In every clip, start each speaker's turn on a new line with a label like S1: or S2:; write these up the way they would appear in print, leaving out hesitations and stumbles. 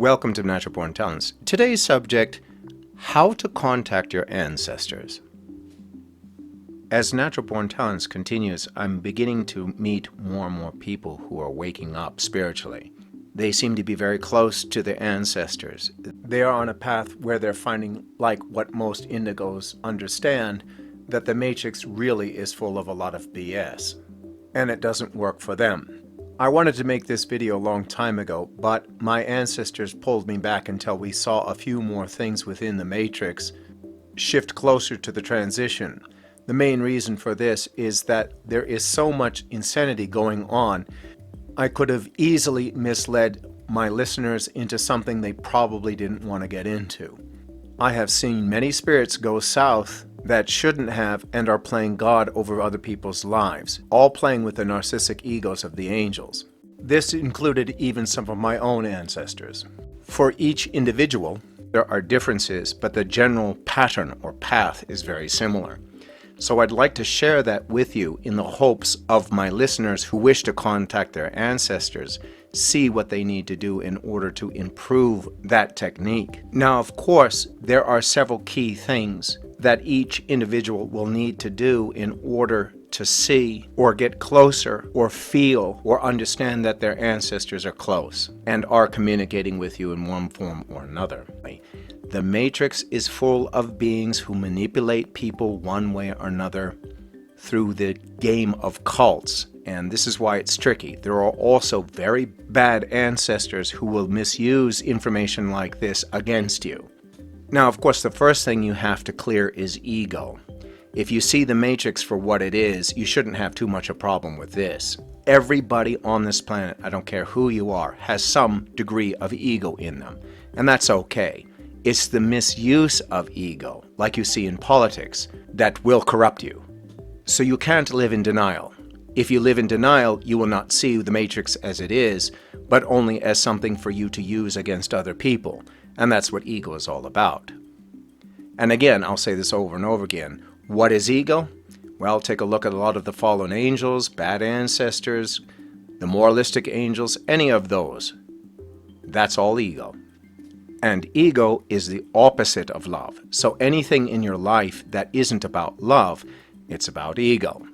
S1: Welcome to Natural Born Talents. Today's subject, how to contact your ancestors. As Natural Born Talents continues, I'm beginning to meet more and more people who are waking up spiritually. They seem to be very close to their ancestors. They are on a path where they're finding, like what most indigos understand, that the matrix really is full of a lot of BS, and it doesn't work for them. I wanted to make this video a long time ago, but my ancestors pulled me back until we saw a few more things within the matrix shift closer to the transition. The main reason for this is that there is so much insanity going on. I could have easily misled my listeners into something they probably didn't want to get into. I have seen many spirits go south that shouldn't have and are playing God over other people's lives, all playing with the narcissistic egos of the angels. This included even some of my own ancestors. For each individual, there are differences, but the general pattern or path is very similar. So I'd like to share that with you in the hopes of my listeners who wish to contact their ancestors see what they need to do in order to improve that technique. Now, of course, there are several key things that each individual will need to do in order to see or get closer or feel or understand that their ancestors are close and are communicating with you in one form or another. The matrix is full of beings who manipulate people one way or another through the game of cults, and this is why it's tricky. There are also very bad ancestors who will misuse information like this against you. Now, of course, the first thing you have to clear is ego. If you see the matrix for what it is, you shouldn't have too much a problem with this. Everybody on this planet, I don't care who you are, has some degree of ego in them, and that's okay. It's the misuse of ego, like you see in politics, that will corrupt you. So you can't live in denial. If you live in denial, you will not see the matrix as it is, but only as something for you to use against other people. And that's what ego is all about. And again, I'll say this over and over again. What is ego? Well, take a look at a lot of the fallen angels, bad ancestors, the moralistic angels, any of those. That's all ego. And ego is the opposite of love. So anything in your life that isn't about love, it's about ego,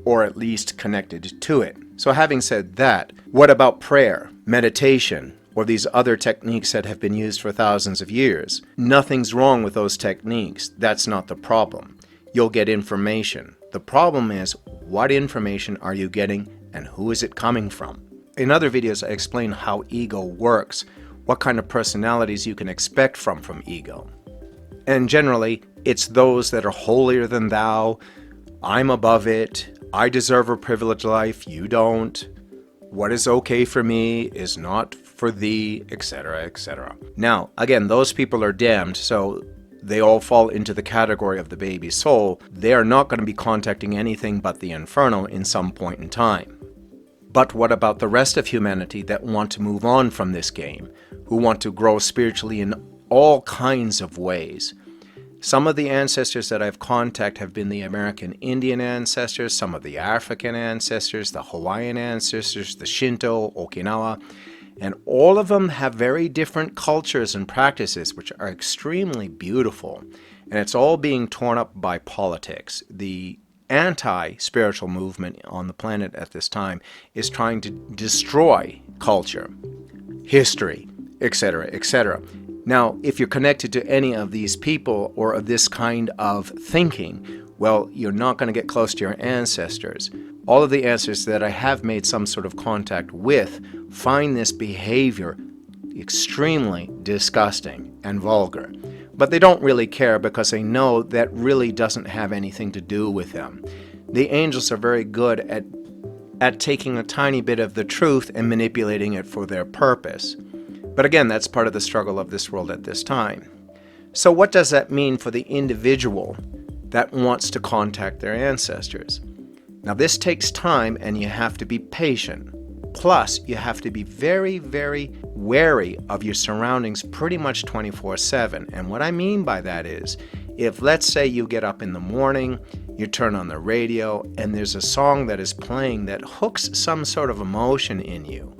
S1: or at least connected to it. So having said that, what about prayer, meditation, or these other techniques that have been used for thousands of years? Nothing's wrong with those techniques. That's not the problem. You'll get information. The problem is, what information are you getting and who is it coming from? In other videos, I explain how ego works, what kind of personalities you can expect from ego. And generally, it's those that are holier than thou, I'm above it, I deserve a privileged life, you don't, what is okay for me is not for thee, etc., etc. Now, again, those people are damned, so they all fall into the category of the baby soul. They are not going to be contacting anything but the inferno in some point in time. But what about the rest of humanity that want to move on from this game, who want to grow spiritually in all kinds of ways? Some of the ancestors that I've contacted have been the American Indian ancestors, some of the African ancestors, the Hawaiian ancestors, the Shinto, Okinawa, and all of them have very different cultures and practices which are extremely beautiful. And it's all being torn up by politics. The anti-spiritual movement on the planet at this time is trying to destroy culture, history, etc., etc. Now, if you're connected to any of these people or of this kind of thinking, well, you're not going to get close to your ancestors. All of the ancestors that I have made some sort of contact with find this behavior extremely disgusting and vulgar. But they don't really care because they know that really doesn't have anything to do with them. The angels are very good at taking a tiny bit of the truth and manipulating it for their purpose. But again, that's part of the struggle of this world at this time. So what does that mean for the individual that wants to contact their ancestors? Now, this takes time and you have to be patient. Plus, you have to be very, very wary of your surroundings pretty much 24/7. And what I mean by that is, if let's say you get up in the morning, you turn on the radio, and there's a song that is playing that hooks some sort of emotion in you,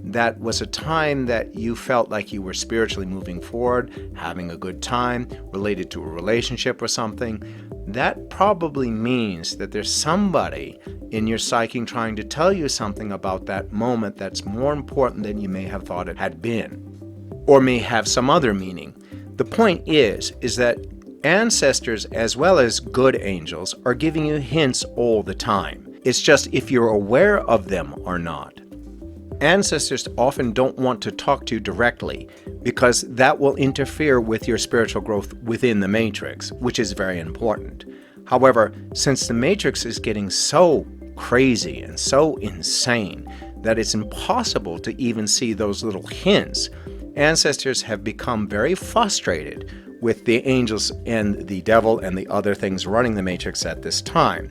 S1: that was a time that you felt like you were spiritually moving forward, having a good time, related to a relationship or something, that probably means that there's somebody in your psyche trying to tell you something about that moment that's more important than you may have thought it had been, or may have some other meaning. The point is that ancestors as well as good angels are giving you hints all the time. It's just if you're aware of them or not. Ancestors often don't want to talk to you directly because that will interfere with your spiritual growth within the matrix, which is very important. However, since the matrix is getting so crazy and so insane that it's impossible to even see those little hints, ancestors have become very frustrated with the angels and the devil and the other things running the matrix at this time.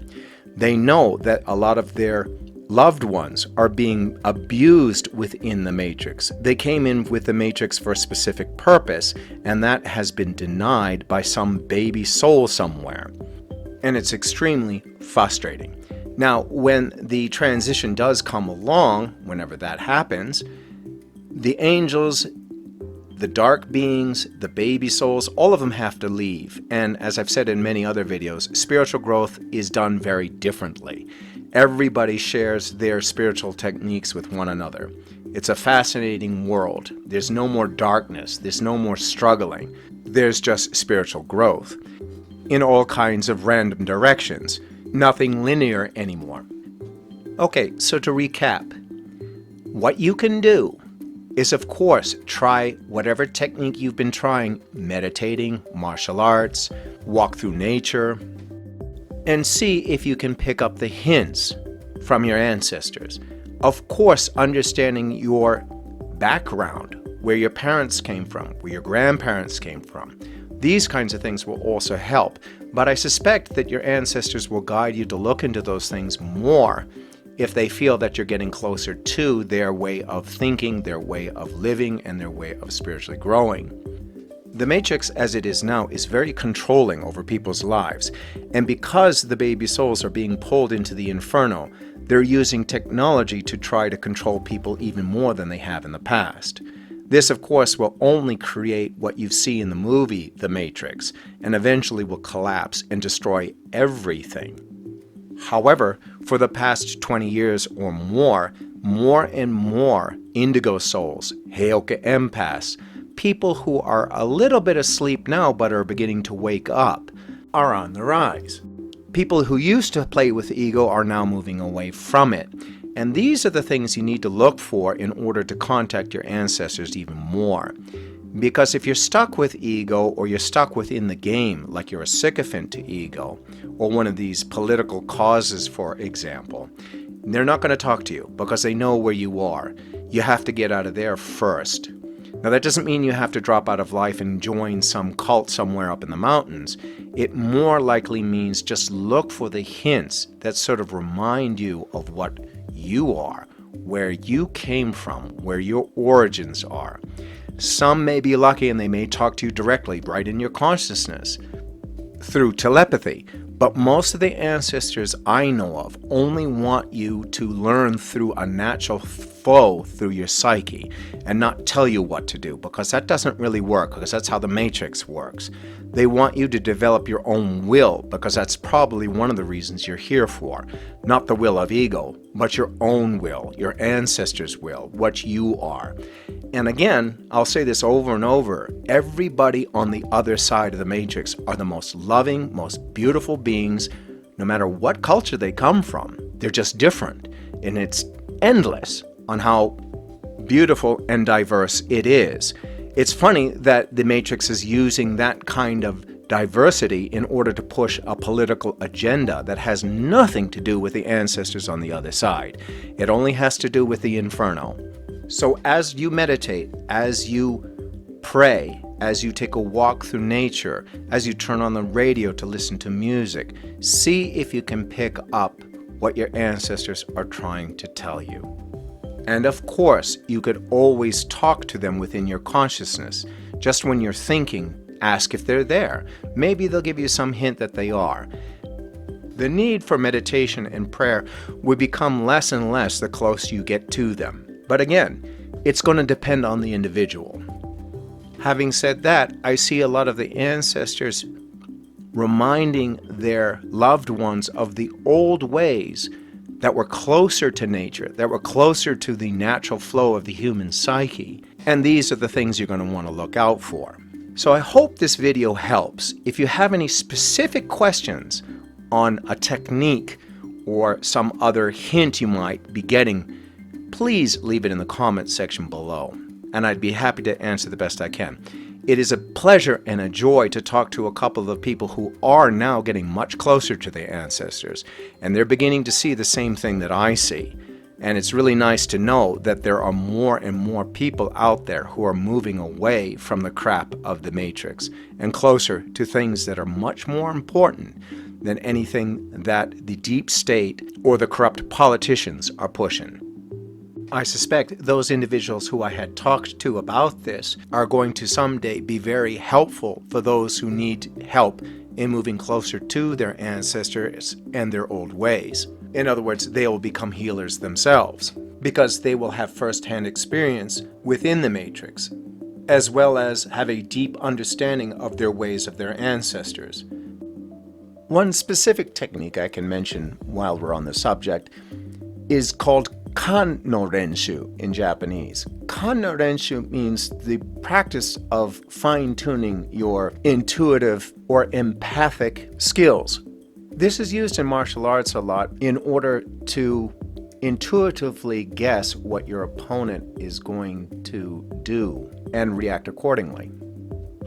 S1: They know that a lot of their loved ones are being abused within the matrix. They came in with the matrix for a specific purpose, and that has been denied by some baby soul somewhere. And it's extremely frustrating. Now, when the transition does come along, whenever that happens, the angels, the dark beings, the baby souls, all of them have to leave. And as I've said in many other videos, spiritual growth is done very differently. Everybody shares their spiritual techniques with one another. It's a fascinating world. There's no more darkness. There's no more struggling. There's just spiritual growth in all kinds of random directions. Nothing linear anymore. Okay, so to recap, what you can do is, of course, try whatever technique you've been trying, meditating, martial arts, walk through nature, and see if you can pick up the hints from your ancestors. Of course, understanding your background, where your parents came from, where your grandparents came from. These kinds of things will also help, but I suspect that your ancestors will guide you to look into those things more if they feel that you're getting closer to their way of thinking, their way of living, and their way of spiritually growing. The matrix as it is now is very controlling over people's lives, and because the baby souls are being pulled into the inferno, they're using technology to try to control people even more than they have in the past. This, of course, will only create what you see in the movie The Matrix, and eventually will collapse and destroy everything. However, for the past 20 years or more and more indigo souls, Heoka empaths, people who are a little bit asleep now but are beginning to wake up, are on the rise. People who used to play with ego are now moving away from it. And these are the things you need to look for in order to contact your ancestors even more. Because if you're stuck with ego, or you're stuck within the game, like you're a sycophant to ego, or one of these political causes, for example, they're not going to talk to you because they know where you are. You have to get out of there first. Now, that doesn't mean you have to drop out of life and join some cult somewhere up in the mountains. It more likely means just look for the hints that sort of remind you of what you are, where you came from, where your origins are. Some may be lucky and they may talk to you directly, right in your consciousness, through telepathy. But most of the ancestors I know of only want you to learn through a natural flow through your psyche and not tell you what to do, because that doesn't really work, because that's how the matrix works. They want you to develop your own will, because that's probably one of the reasons you're here for. Not the will of ego, but your own will, your ancestors' will, what you are. And again, I'll say this over and over, everybody on the other side of the matrix are the most loving, most beautiful beings, no matter what culture they come from. They're just different, and it's endless on how beautiful and diverse it is. It's funny that the matrix is using that kind of diversity in order to push a political agenda that has nothing to do with the ancestors on the other side. It only has to do with the inferno. So as you meditate, as you pray, as you take a walk through nature, as you turn on the radio to listen to music, see if you can pick up what your ancestors are trying to tell you. And of course, you could always talk to them within your consciousness. Just when you're thinking, ask if they're there. Maybe they'll give you some hint that they are. The need for meditation and prayer would become less and less the closer you get to them. But again, It's going to depend on the individual. Having said that, I see a lot of the ancestors reminding their loved ones of the old ways that were closer to nature, that were closer to the natural flow of the human psyche. And these are the things you're going to want to look out for. So I hope this video helps. If you have any specific questions on a technique or some other hint you might be getting, please leave it in the comments section below, and I'd be happy to answer the best I can. It is a pleasure and a joy to talk to a couple of people who are now getting much closer to their ancestors, and they're beginning to see the same thing that I see. And it's really nice to know that there are more and more people out there who are moving away from the crap of the Matrix and closer to things that are much more important than anything that the deep state or the corrupt politicians are pushing. I suspect those individuals who I had talked to about this are going to someday be very helpful for those who need help in moving closer to their ancestors and their old ways. In other words, they will become healers themselves because they will have first-hand experience within the Matrix, as well as have a deep understanding of their ways of their ancestors. One specific technique I can mention while we're on the subject is called kan no renshu in Japanese. Kan no renshu means the practice of fine-tuning your intuitive or empathic skills. This is used in martial arts a lot in order to intuitively guess what your opponent is going to do and react accordingly.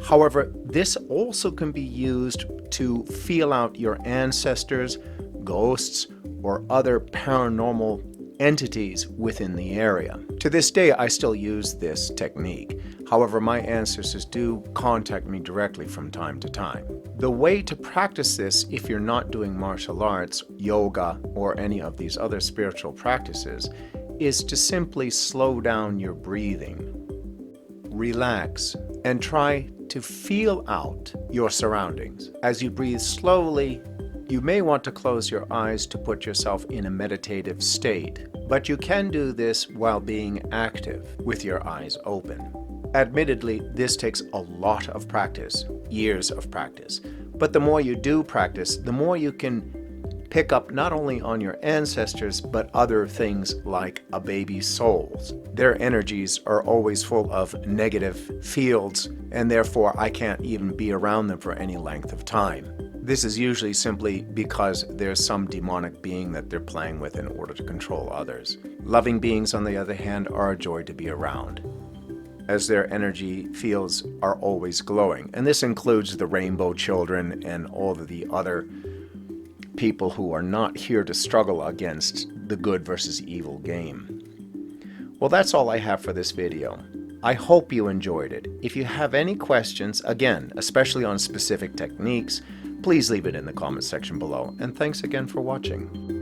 S1: However, this also can be used to feel out your ancestors, ghosts, or other paranormal entities within the area. To this day, I still use this technique. However, my ancestors do contact me directly from time to time. The way to practice this, if you're not doing martial arts, yoga, or any of these other spiritual practices, is to simply slow down your breathing, relax, and try to feel out your surroundings. As you breathe slowly, you may want to close your eyes to put yourself in a meditative state, but you can do this while being active with your eyes open. Admittedly, this takes a lot of practice, years of practice, but the more you do practice, the more you can pick up not only on your ancestors, but other things like a baby's souls. Their energies are always full of negative fields, and therefore I can't even be around them for any length of time. This is usually simply because there's some demonic being that they're playing with in order to control others. Loving beings, on the other hand, are a joy to be around, as their energy fields are always glowing. And this includes the rainbow children and all of the other people who are not here to struggle against the good versus evil game. Well, that's all I have for this video. I hope you enjoyed it. If you have any questions, again, especially on specific techniques, please leave it in the comments section below. And thanks again for watching.